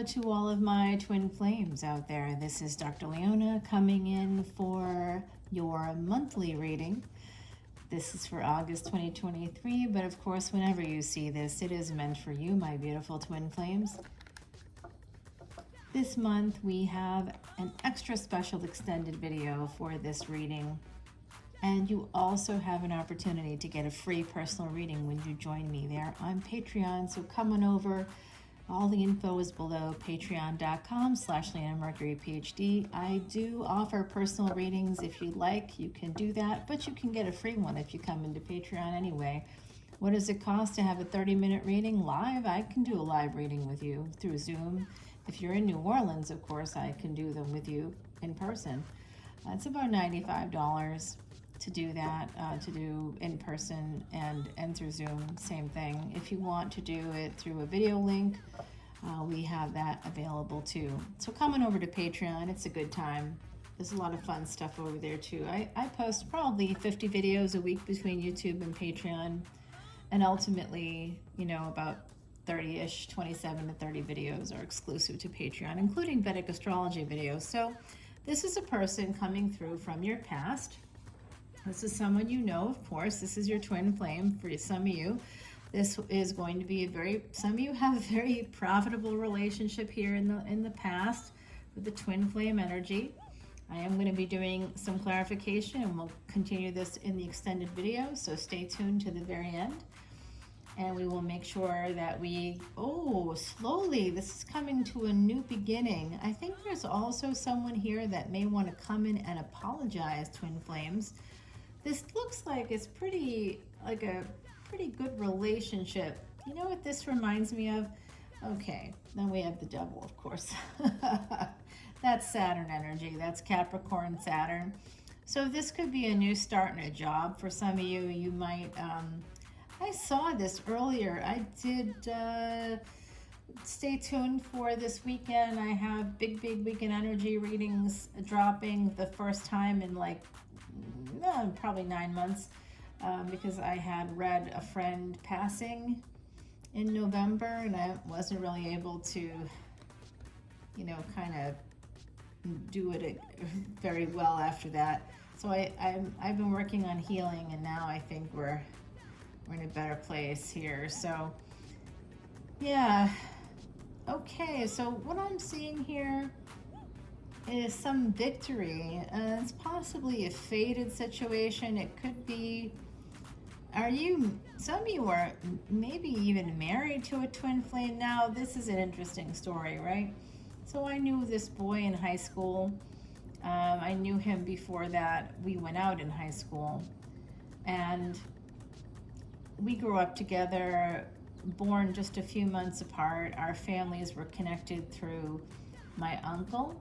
to all of my twin flames out there. This is Dr. Leona coming in for your monthly reading. This is for August 2023, but of course, whenever you see this, it is meant for you, my beautiful twin flames. This month, we have an extra special extended video for this reading. And you also have an opportunity to get a free personal reading when you join me there on Patreon. So come on over. All the info is below, patreon.com/leonamercuryphd. I do offer personal readings. If you'd like, you can do that, but you can get a free one if you come into Patreon anyway. What does it cost to have a 30-minute reading live? I can do a live reading with you through Zoom. If you're in New Orleans, of course, I can do them with you in person. It's about $95 to do that, to do in person and through Zoom, same thing. If you want to do it through a video link, we have that available too. So come on over to Patreon, it's a good time. There's a lot of fun stuff over there too. I post probably 50 videos a week between YouTube and Patreon, and ultimately, you know, about 30-ish, 27 to 30 videos are exclusive to Patreon, including Vedic Astrology videos. So this is a person coming through from your past. This is someone you know, of course. This is your twin flame for some of you. This is going to be some of you have a very profitable relationship here in the past with the twin flame energy. I am going to be doing some clarification, and we'll continue this in the extended video, so stay tuned to the very end. And we will make sure that slowly, this is coming to a new beginning. I think there's also someone here that may want to come in and apologize, twin flames. This looks like it's a pretty good relationship. You know what this reminds me of? Okay, then we have the devil, of course. That's Saturn energy. That's Capricorn Saturn. So this could be a new start in a job for some of you. You might, I saw this earlier. I did, stay tuned for this weekend. I have big weekend energy readings dropping the first time in probably 9 months, because I had read a friend passing in November, and I wasn't really able to, kind of do it very well after that. So I've been working on healing, and now I think we're in a better place here. So yeah, okay. So what I'm seeing here is some victory. It's possibly a fated situation. It could be, some of you are maybe even married to a twin flame. Now, this is an interesting story, right? So I knew this boy in high school. I knew him before that. We went out in high school, and we grew up together, born just a few months apart. Our families were connected through my uncle,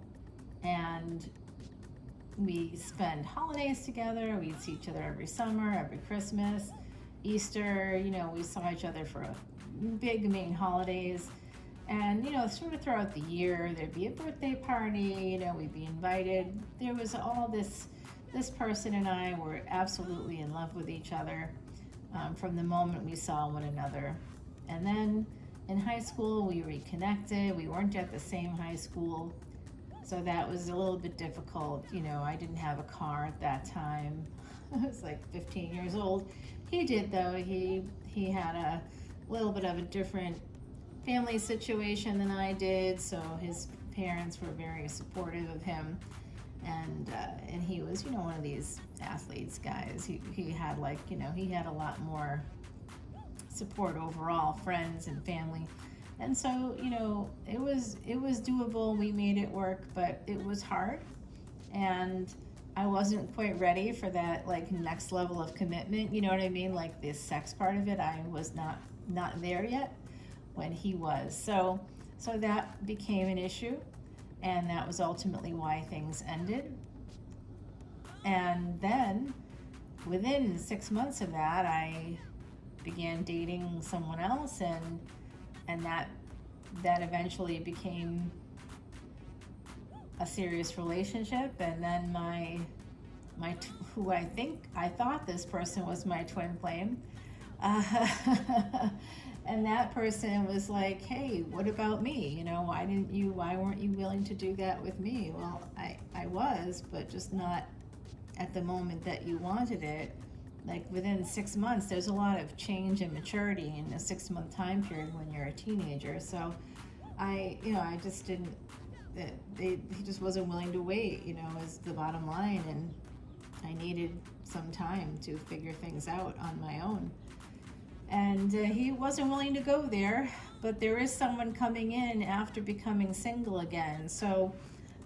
and we spend holidays together. We'd see each other every summer, every Christmas, Easter. We saw each other for big main holidays. And, sort of throughout the year, there'd be a birthday party, we'd be invited. There was all this person and I were absolutely in love with each other from the moment we saw one another. And then in high school, we reconnected. We weren't at the same high school, so that was a little bit difficult. I didn't have a car at that time. I was like 15 years old. He did, though. He had a little bit of a different family situation than I did, so his parents were very supportive of him. And he was, one of these athletes guys. He had he had a lot more support overall, friends and family. And so, it was doable. We made it work, but it was hard. And I wasn't quite ready for that next level of commitment. You know what I mean? Like the sex part of it, I was not there yet when he was. So that became an issue. And that was ultimately why things ended. And then within 6 months of that, I began dating someone else, and that eventually became a serious relationship. And then I thought this person was my twin flame, and that person was like, hey, what about me? You know, why weren't you willing to do that with me? Well, I was, but just not at the moment that you wanted it. Like within 6 months, there's a lot of change and maturity in a 6-month time period when you're a teenager. So I just didn't, he just wasn't willing to wait, is the bottom line. And I needed some time to figure things out on my own. And he wasn't willing to go there, but there is someone coming in after becoming single again. So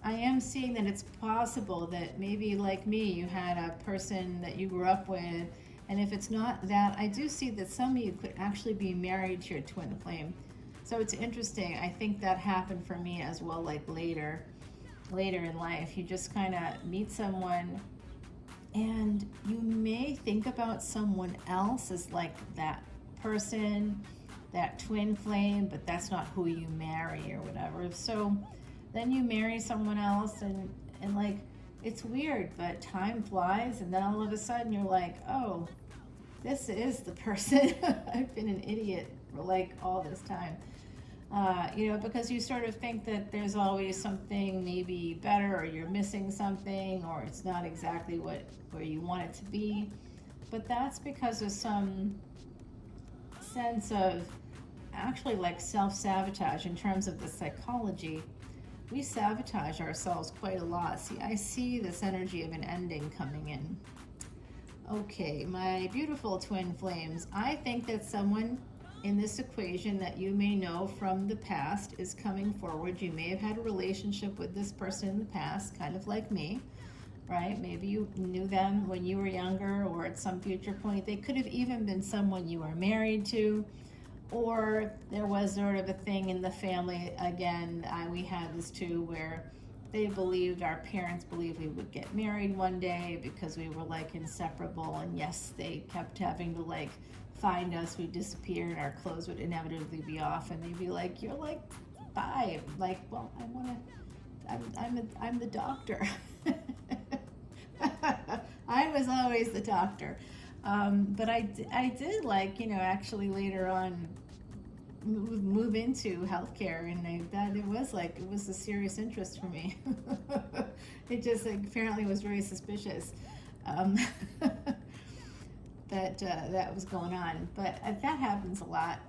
I am seeing that it's possible that maybe like me, you had a person that you grew up with, and if it's not that, I do see that some of you could actually be married to your twin flame. So it's interesting. I think that happened for me as well, like later in life. You just kind of meet someone, and you may think about someone else as like that person, that twin flame, but that's not who you marry or whatever. So then you marry someone else, and like, it's weird, but time flies, and then all of a sudden you're like, oh, this is the person. I've been an idiot for like all this time. Because you sort of think that there's always something maybe better, or you're missing something, or it's not exactly where you want it to be. But that's because of some sense of actually like self-sabotage in terms of the psychology. We sabotage ourselves quite a lot. See, I see this energy of an ending coming in. Okay, my beautiful twin flames, I think that someone in this equation that you may know from the past is coming forward. You may have had a relationship with this person in the past, kind of like me, right? Maybe you knew them when you were younger, or at some future point. They could have even been someone you were married to, or there was sort of a thing in the family. Again, we had this too, where our parents believed we would get married one day because we were like inseparable. And yes, they kept having to like find us. We'd disappear and our clothes would inevitably be off, and they'd be like, you're like 5. Like, well, I'm the doctor. I was always the doctor. But I did like, actually later on move into healthcare, and it was a serious interest for me. It just apparently was very suspicious that was going on. But that happens a lot,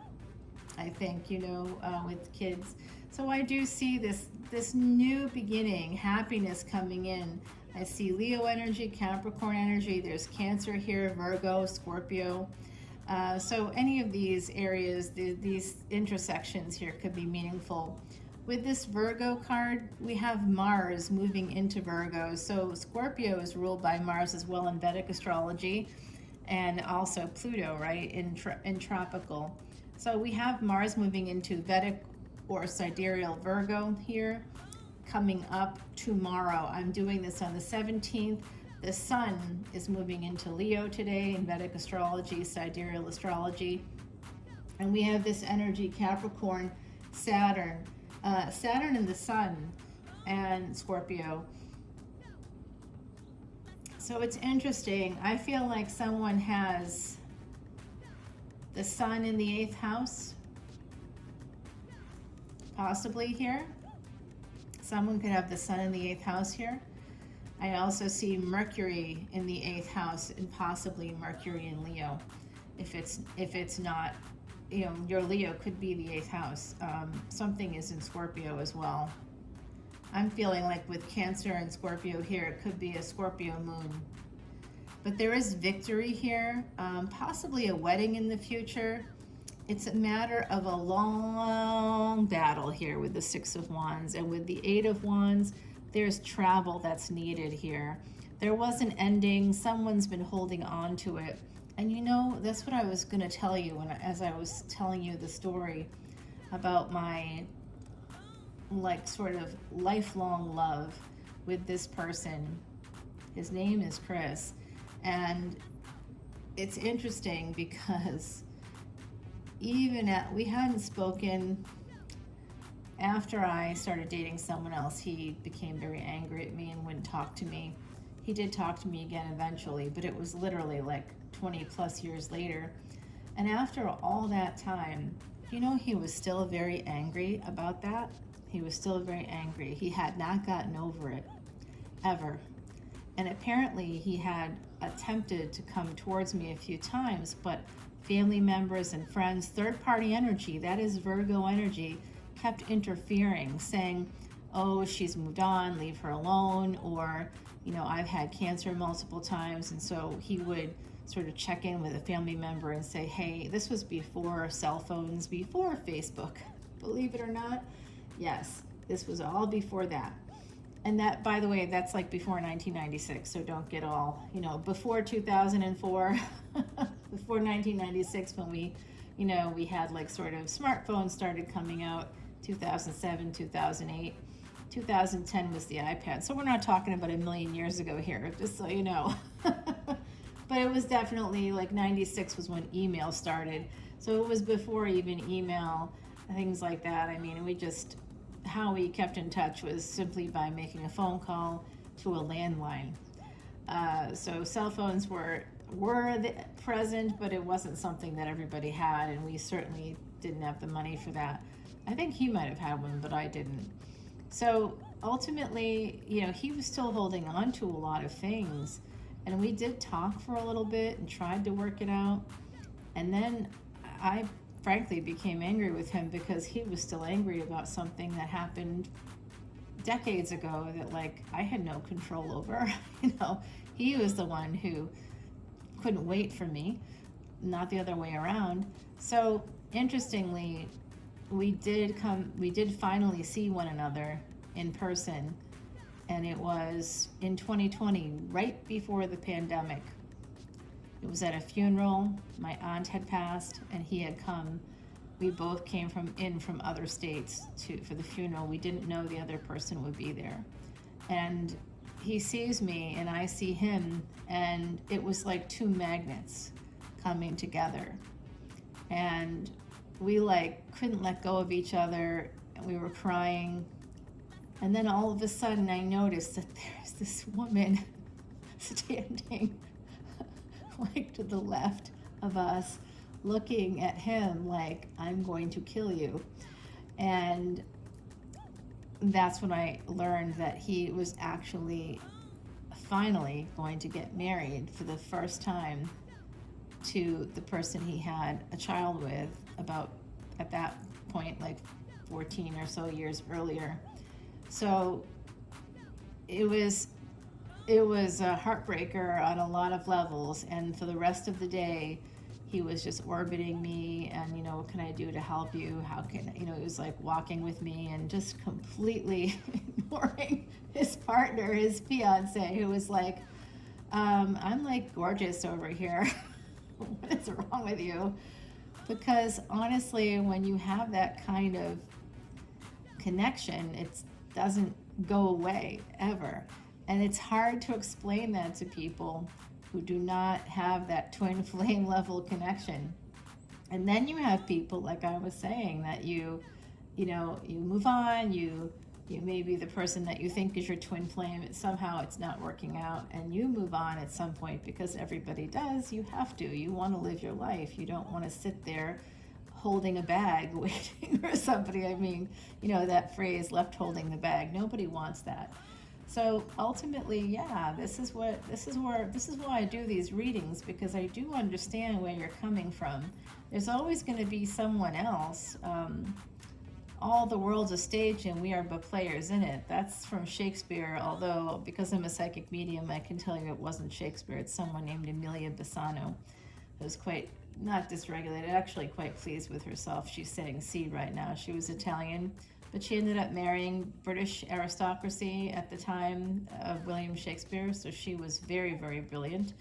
I think, with kids. So I do see this new beginning, happiness coming in. I see Leo energy, Capricorn energy. There's Cancer here, Virgo, Scorpio. So any of these areas, these intersections here could be meaningful. With this Virgo card, we have Mars moving into Virgo. So Scorpio is ruled by Mars as well in Vedic astrology, and also Pluto, right, in tropical. So we have Mars moving into Vedic or sidereal Virgo here, coming up tomorrow. I'm doing this on the 17th. The Sun is moving into Leo today in Vedic astrology, sidereal astrology. And we have this energy, Capricorn, Saturn and the Sun, and Scorpio. So it's interesting. I feel like someone has the Sun in the 8th house, possibly here. Someone could have the Sun in the 8th house here. I also see Mercury in the 8th house, and possibly Mercury in Leo. If it's not, your Leo could be the 8th house. Something is in Scorpio as well. I'm feeling like with Cancer and Scorpio here, it could be a Scorpio moon. But there is victory here, possibly a wedding in the future. It's a matter of a long battle here with the 6 of Wands, and with the 8 of Wands, there's travel that's needed here. There was an ending. Someone's been holding on to it. And that's what I was going to tell you as I was telling you the story about my sort of lifelong love with this person. His name is Chris. And it's interesting because we hadn't spoken. After I started dating someone else, he became very angry at me and wouldn't talk to me. He did talk to me again eventually, but it was literally like 20 plus years later. And after all that time, he was still very angry about that. He was still very angry. He had not gotten over it, ever. And apparently he had attempted to come towards me a few times, but family members and friends, third-party energy, that is Virgo energy, kept interfering, saying, oh, she's moved on, leave her alone, or, I've had cancer multiple times. And so he would sort of check in with a family member and say, hey, this was before cell phones, before Facebook, believe it or not. Yes, this was all before that. And that, by the way, that's like before 1996, so don't get all, before 2004, before 1996, when we had like sort of smartphones started coming out, 2007, 2008, 2010 was the iPad. So we're not talking about a million years ago here, just so you know. But it was definitely like 96 was when email started. So it was before even email, things like that. I mean, how we kept in touch was simply by making a phone call to a landline. So cell phones were present, but it wasn't something that everybody had, and we certainly didn't have the money for that. I think he might have had one, but I didn't. So ultimately, he was still holding on to a lot of things, and we did talk for a little bit and tried to work it out. And then I frankly became angry with him because he was still angry about something that happened decades ago that I had no control over. He was the one who couldn't wait for me, not the other way around. So interestingly, we did finally see one another in person, and it was in 2020, right before the pandemic. It was at a funeral. My aunt had passed, and he had come. We both came from other states for the funeral. We didn't know the other person would be there. And he sees me, and I see him, and it was like two magnets coming together. And we couldn't let go of each other, and we were crying. And then all of a sudden I noticed that there's this woman standing to the left of us, looking at him like, I'm going to kill you. And that's when I learned that he was actually finally going to get married for the first time to the person he had a child with about, at that point, 14 or so years earlier. So it was a heartbreaker on a lot of levels, and for the rest of the day he was just orbiting me and, what can I do to help you? How can, he was walking with me and just completely ignoring his partner, his fiance, who was I'm gorgeous over here. What is wrong with you? Because honestly, when you have that kind of connection, it doesn't go away ever. And it's hard to explain that to people who do not have that twin flame level connection. And then you have people, like I was saying, that you move on, you maybe the person that you think is your twin flame, somehow it's not working out, and you move on at some point, because everybody does. You have to. You want to live your life. You don't want to sit there holding a bag waiting for somebody. I mean, that phrase, left holding the bag. Nobody wants that. So ultimately, yeah, this is why I do these readings, because I do understand where you're coming from. There's always going to be someone else. All the world's a stage, and we are but players in it. That's from Shakespeare, although because I'm a psychic medium, I can tell you it wasn't Shakespeare. It's someone named Emilia Bassano, who was quite, not dysregulated, actually quite pleased with herself. She's saying C right now. She was Italian, but she ended up marrying British aristocracy at the time of William Shakespeare, so she was very, very brilliant,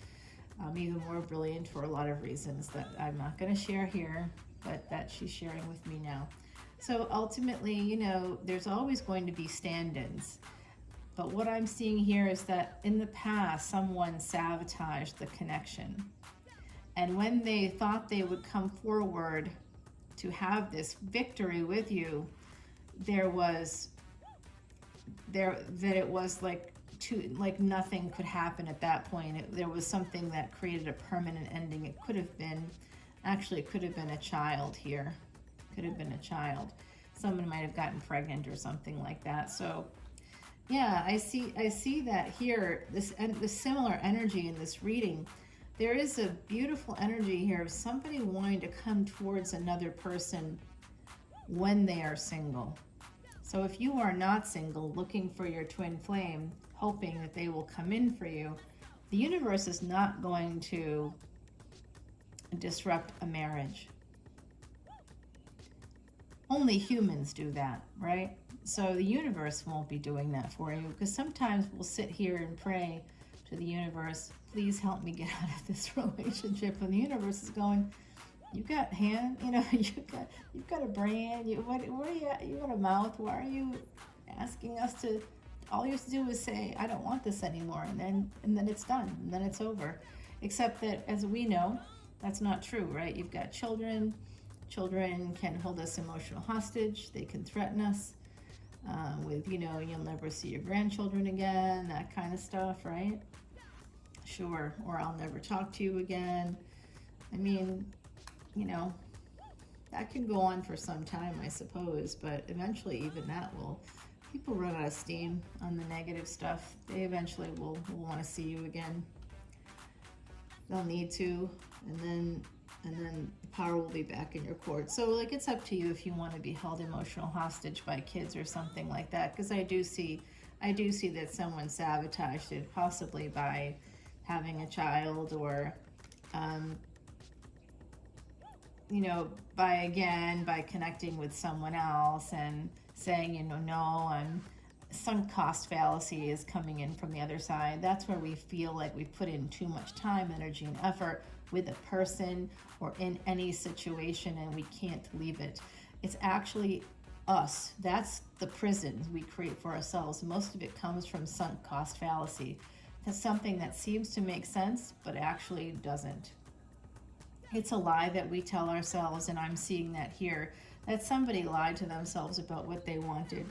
even more brilliant for a lot of reasons that I'm not going to share here, but that she's sharing with me now. So ultimately, there's always going to be stand-ins. But what I'm seeing here is that in the past, someone sabotaged the connection. And when they thought they would come forward to have this victory with you, it was nothing could happen at that point. There was something that created a permanent ending. It could have been Actually, it could have been a child here. Could have been a child. Someone might have gotten pregnant or something like that. So yeah, I see that here, this similar energy in this reading. There is a beautiful energy here of somebody wanting to come towards another person when they are single. So if you are not single, looking for your twin flame, hoping that they will come in for you, the universe is not going to disrupt a marriage. Only humans do that, right? So the universe won't be doing that for you, because sometimes we'll sit here and pray to the universe, please help me get out of this relationship. And the universe is going, you got hand, you've got a brain, what are you got a mouth, why are you asking us to, all you have to do is say, I don't want this anymore, and then it's done, and then it's over. Except that, as we know, that's not true, right? You've got children. Children can hold us emotional hostage. They can threaten us with, you'll never see your grandchildren again, that kind of stuff, right? Sure, or I'll never talk to you again. I mean, that can go on for some time, I suppose, but eventually even that people run out of steam on the negative stuff. They eventually will want to see you again. They'll need to, and then the power will be back in your court. So it's up to you if you want to be held emotional hostage by kids or something like that, because I do see that someone sabotaged it, possibly by having a child, or by connecting with someone else and saying, no, sunk cost fallacy is coming in from the other side. That's where we feel like we put in too much time, energy, and effort with a person or in any situation, and we can't leave it. It's actually us. That's the prison we create for ourselves. Most of it comes from sunk cost fallacy. That's something that seems to make sense, but actually doesn't. It's a lie that we tell ourselves, and I'm seeing that here, that somebody lied to themselves about what they wanted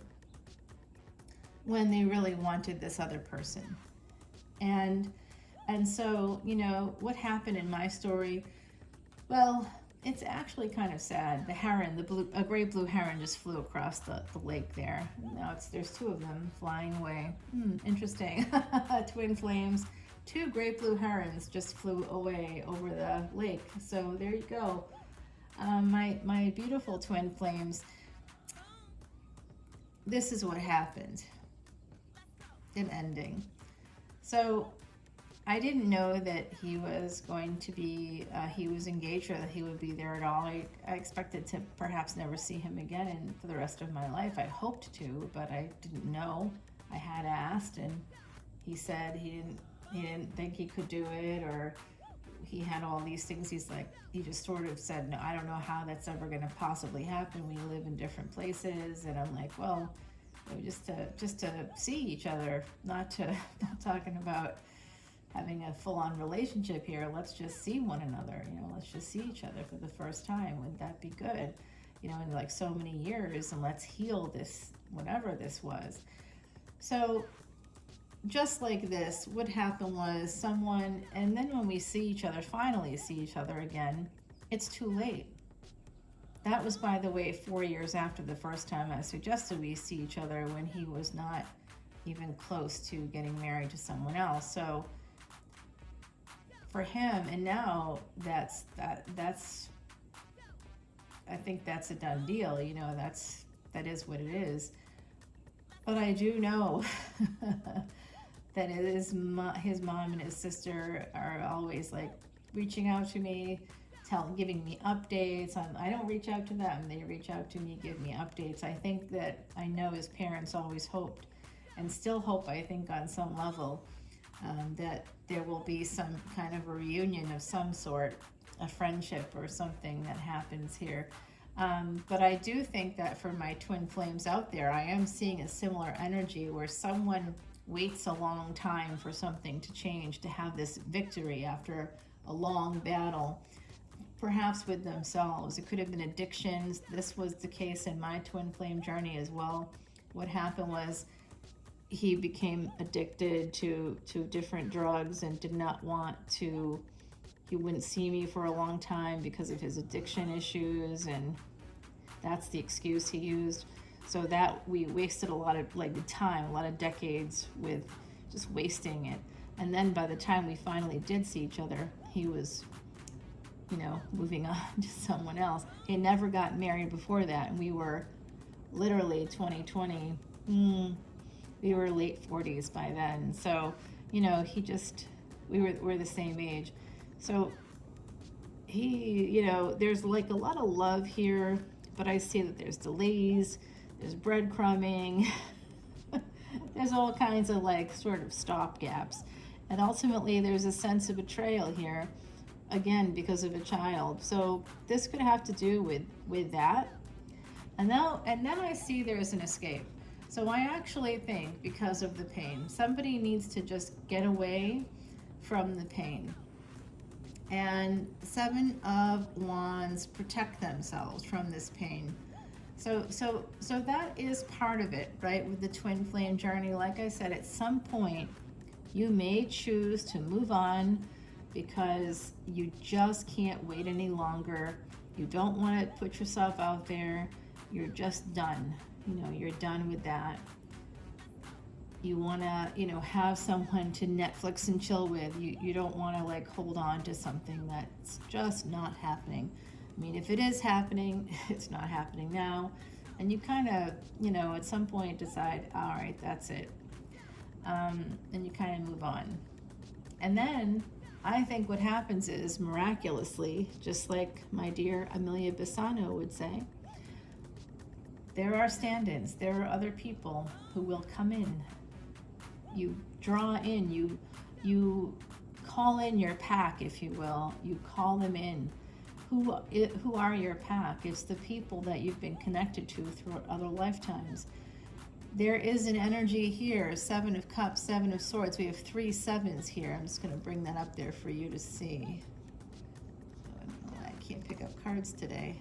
when they really wanted this other person. And so, what happened in my story, well, it's actually kind of sad. The heron, a great blue heron just flew across the lake there. Now there's two of them flying away. Interesting. Twin flames. Two great blue herons just flew away over the lake. So there you go. My beautiful twin flames. This is what happened. An ending. So I didn't know that he was going to be, he was engaged, or that he would be there at all. I expected to perhaps never see him again for the rest of my life. I hoped to, but I didn't know. I had asked, and he said he didn't think he could do it, or he had all these things. He just sort of said, no, I don't know how that's ever going to possibly happen. We live in different places. And I'm like, well, just to see each other, not talking about having a full-on relationship here. Let's just see one another, let's just see each other for the first time. Wouldn't that be good? In so many years, and let's heal this, whatever this was. So just like this, what happened was someone, and then when we finally see each other again, it's too late. That was, by the way, 4 years after the first time I suggested we see each other, when he was not even close to getting married to someone else. So for him, and now that's I think that's a done deal. That is what it is. But I do know that it is his mom and his sister are always reaching out to me, giving me updates. I don't reach out to them. They reach out to me, give me updates. I think that I know his parents always hoped, and still hope, I think, on some level, that there will be some kind of a reunion of some sort, a friendship or something that happens here. But I do think that for my twin flames out there, I am seeing a similar energy where someone waits a long time for something to change, to have this victory after a long battle, perhaps with themselves. It could have been addictions. This was the case in my twin flame journey as well. What happened was he became addicted to different drugs and did not want to, he wouldn't see me for a long time because of his addiction issues, and that's the excuse he used. So that we wasted a lot of time, a lot of decades with just wasting it. And then by the time we finally did see each other, he was, moving on to someone else. He never got married before that, and we were literally 2020. We were late 40s by then. So, we're the same age. So he, there's like a lot of love here, but I see that there's delays, there's breadcrumbing, there's all kinds of sort of stop gaps. And ultimately there's a sense of betrayal here, again, because of a child. So this could have to do with that. And then I see there's an escape. So I actually think because of the pain, somebody needs to just get away from the pain. And 7 of Wands, protect themselves from this pain. So that is part of it, right? With the twin flame journey, like I said, at some point you may choose to move on because you just can't wait any longer. You don't want to put yourself out there. You're just done. You're done with that. You want to, have someone to Netflix and chill with. You don't want to hold on to something that's just not happening. I mean, if it is happening, it's not happening now. And you kind of, at some point decide, all right, that's it. And you kind of move on. And then I think what happens is, miraculously, just like my dear Amelia Bassano would say, there are stand-ins. There are other people who will come in. You draw in, you call in your pack, if you will. You call them in. Who are your pack? It's the people that you've been connected to through other lifetimes. There is an energy here, 7 of Cups, 7 of Swords. We have 3 7s here. I'm just going to bring that up there for you to see. I don't know why I can't pick up cards today.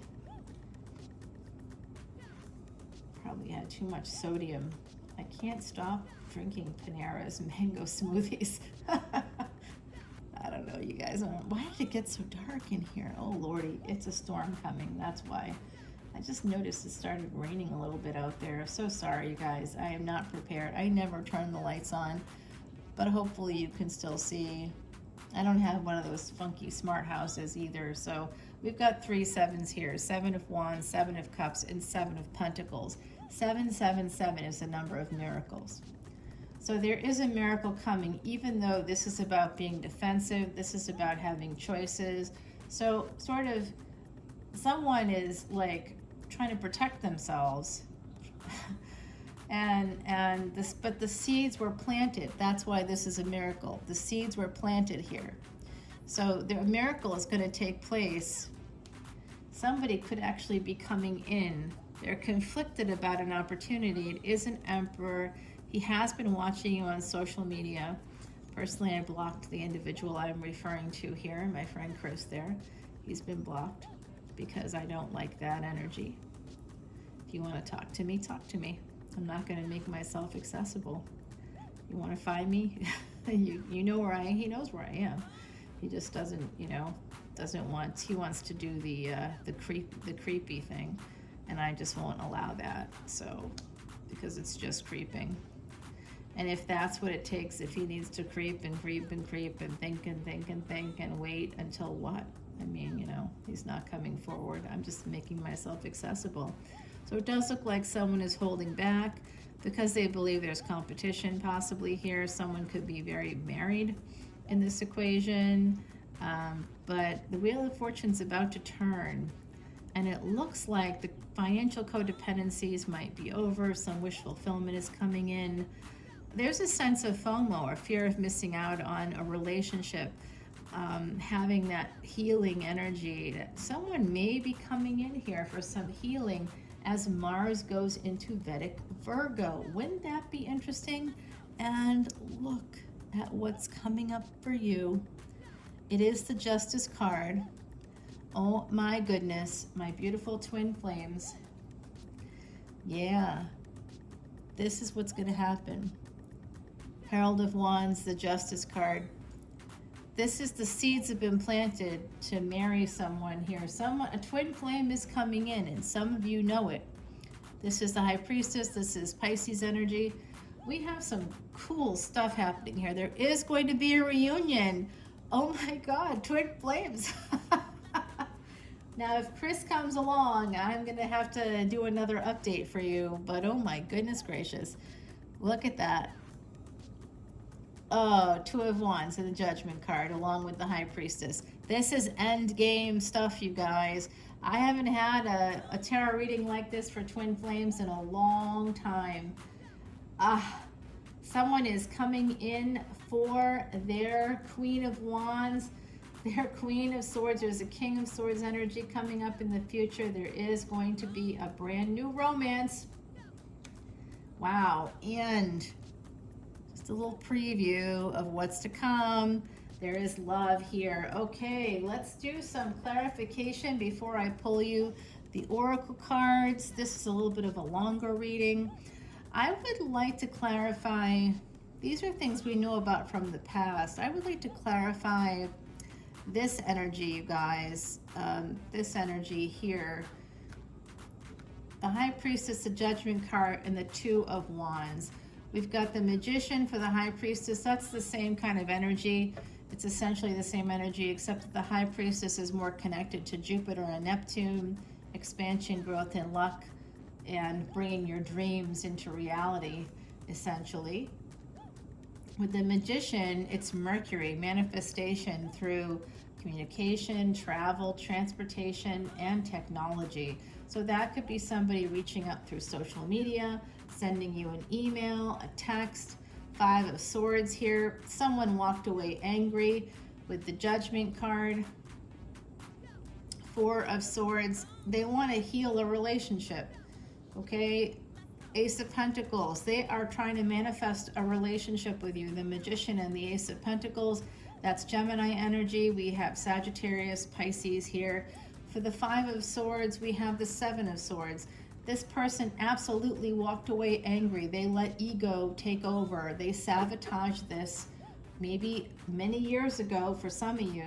Probably had too much sodium. I can't stop drinking Panera's mango smoothies. I don't know, you guys. Why did it get so dark in here? Oh, Lordy, it's a storm coming. That's why. I just noticed it started raining a little bit out there. So sorry, you guys. I am not prepared. I never turn the lights on, but hopefully you can still see. I don't have one of those funky smart houses either. So we've got 3 7s here. 7 of Wands, 7 of Cups, and 7 of Pentacles. 777 is the number of miracles. So there is a miracle coming, even though this is about being defensive. This is about having choices. So sort of someone is trying to protect themselves. But the seeds were planted. That's why this is a miracle. The seeds were planted here. So the miracle is going to take place. Somebody could actually be coming in. They're conflicted about an opportunity. It is an Emperor. He has been watching you on social media. Personally, I blocked the individual I'm referring to here, my friend Chris there. He's been blocked because I don't like that energy. If you want to talk to me, talk to me. I'm not going to make myself accessible. You want to find me? you know where I am. He knows where I am. He just doesn't, doesn't want. He wants to do the creepy thing, and I just won't allow that. So, because it's just creeping. And if that's what it takes, if he needs to creep and creep and creep and think and think and think and wait until what? I mean, he's not coming forward. I'm just making myself accessible. So it does look like someone is holding back because they believe there's competition possibly here. Someone could be very married in this equation. But the Wheel of Fortune's about to turn. And it looks like the financial codependencies might be over. Some wish fulfillment is coming in. There's a sense of FOMO, or fear of missing out on a relationship, having that healing energy. That someone may be coming in here for some healing as Mars goes into Vedic Virgo. Wouldn't that be interesting? And look at what's coming up for you. It is the Justice card. Oh my goodness, my beautiful twin flames. Yeah, this is what's going to happen. Herald of Wands, the Justice card. This is the seeds have been planted to marry someone here. A twin flame is coming in, and some of you know it. This is the High Priestess. This is Pisces energy. We have some cool stuff happening here. There is going to be a reunion. Oh my God, twin flames. Now, if Chris comes along, I'm going to have to do another update for you. But oh my goodness gracious. Look at that. Oh, Two of Wands and the Judgment card along with the High Priestess. This is end game stuff, you guys. I haven't had a tarot reading like this for twin flames in a long time. Someone is coming in for their Queen of Wands, their Queen of Swords. There's a King of Swords energy coming up in the future. There is going to be a brand new romance. Wow, and just a little preview of what's to come. There is love here. Okay, let's do some clarification before I pull you the oracle cards. This is a little bit of a longer reading. I would like to clarify, these are things we know about from the past. I would like to clarify this energy, you guys, this energy here. The High Priestess, the Judgment card, and the Two of Wands. We've got the Magician for the High Priestess. That's the same kind of energy. It's essentially the same energy, except that the High Priestess is more connected to Jupiter and Neptune, expansion, growth, and luck, and bringing your dreams into reality, essentially. With the Magician, it's Mercury, manifestation through communication, travel, transportation, and technology. So that could be somebody reaching up through social media, sending you an email, a text. Five of Swords here. Someone walked away angry with the Judgment card. Four of Swords. They want to heal a relationship. Okay? Ace of Pentacles. They are trying to manifest a relationship with you. The Magician and the Ace of Pentacles. That's Gemini energy. We have Sagittarius, Pisces here. For the Five of Swords, we have the Seven of Swords. This person absolutely walked away angry. They let ego take over. They sabotaged this maybe many years ago for some of you.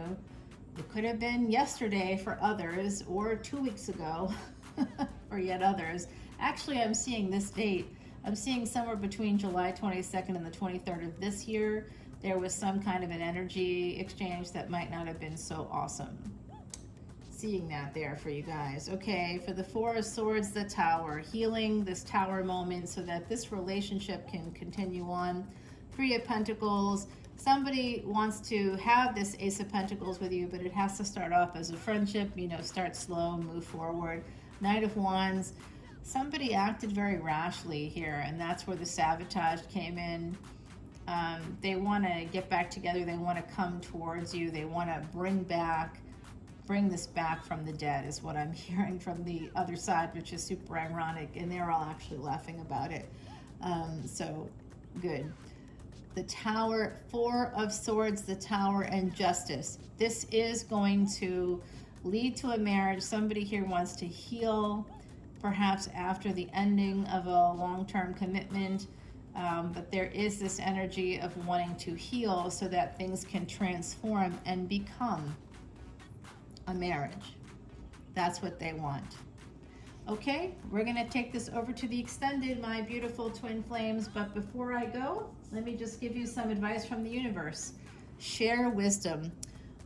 It could have been yesterday for others, or 2 weeks ago for yet others. Actually, I'm seeing this date. I'm seeing somewhere between July 22nd and the 23rd of this year. There was some kind of an energy exchange that might not have been so awesome. Seeing that there for you guys. Okay, for the Four of Swords, the Tower, healing this Tower moment so that this relationship can continue on. Three of Pentacles, somebody wants to have this Ace of Pentacles with you, but it has to start off as a friendship, you know, start slow, move forward. Knight of Wands, somebody acted very rashly here, and that's where the sabotage came in. They want to get back together, they want to come towards you, they want to bring this back from the dead, is what I'm hearing from the other side, which is super ironic, and they're all actually laughing about it. So good. The Tower, Four of Swords, the Tower, and Justice. This is going to lead to a marriage. Somebody here wants to heal, perhaps after the ending of a long-term commitment, but there is this energy of wanting to heal so that things can transform and become a marriage. That's what they want. Okay, we're going to take this over to the extended, my beautiful twin flames, but before I go, let me just give you some advice from the universe. Share wisdom.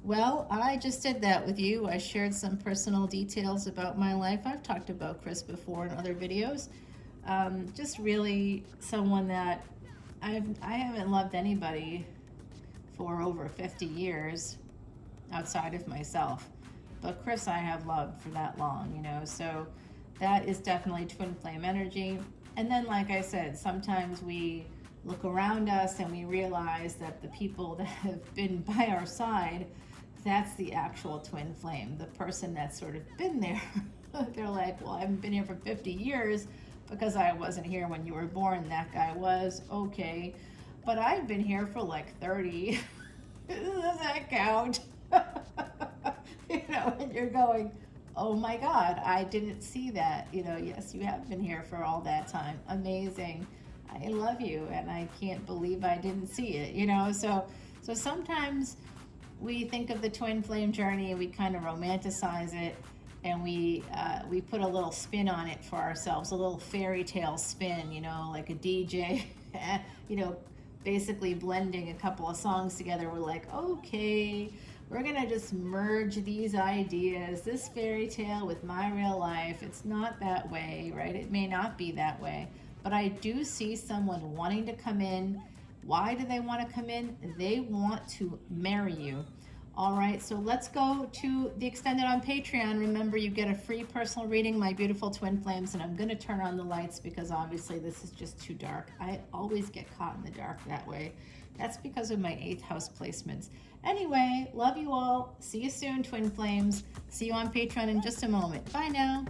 Well, I just did that with you. I shared some personal details about my life. I've talked about Chris before in other videos. Just really someone that I haven't loved anybody for over 50 years outside of myself. But Chris, I have loved for that long, you know, so that is definitely twin flame energy. And then, like I said, sometimes we look around us and we realize that the people that have been by our side, that's the actual twin flame, the person that's sort of been there. They're like, well, I haven't been here for 50 years because I wasn't here when you were born. That guy was, okay. But I've been here for like 30. Does that count? You know, and you're going, oh my God, I didn't see that. You know, yes, you have been here for all that time. Amazing. I love you, and I can't believe I didn't see it, you know. So sometimes we think of the twin flame journey and we kind of romanticize it, and we put a little spin on it for ourselves, a little fairy tale spin, you know, like a DJ, you know, basically blending a couple of songs together. We're like, okay, we're gonna just merge these ideas, this fairy tale with my real life. It's not that way, right? It may not be that way, but I do see someone wanting to come in. Why do they want to come in? They want to marry you. All right, so let's go to the Extended on Patreon. Remember, you get a free personal reading, my beautiful twin flames, and I'm going to turn on the lights because obviously this is just too dark. I always get caught in the dark that way. That's because of my 8th house placements. Anyway, love you all. See you soon, twin flames. See you on Patreon in just a moment. Bye now.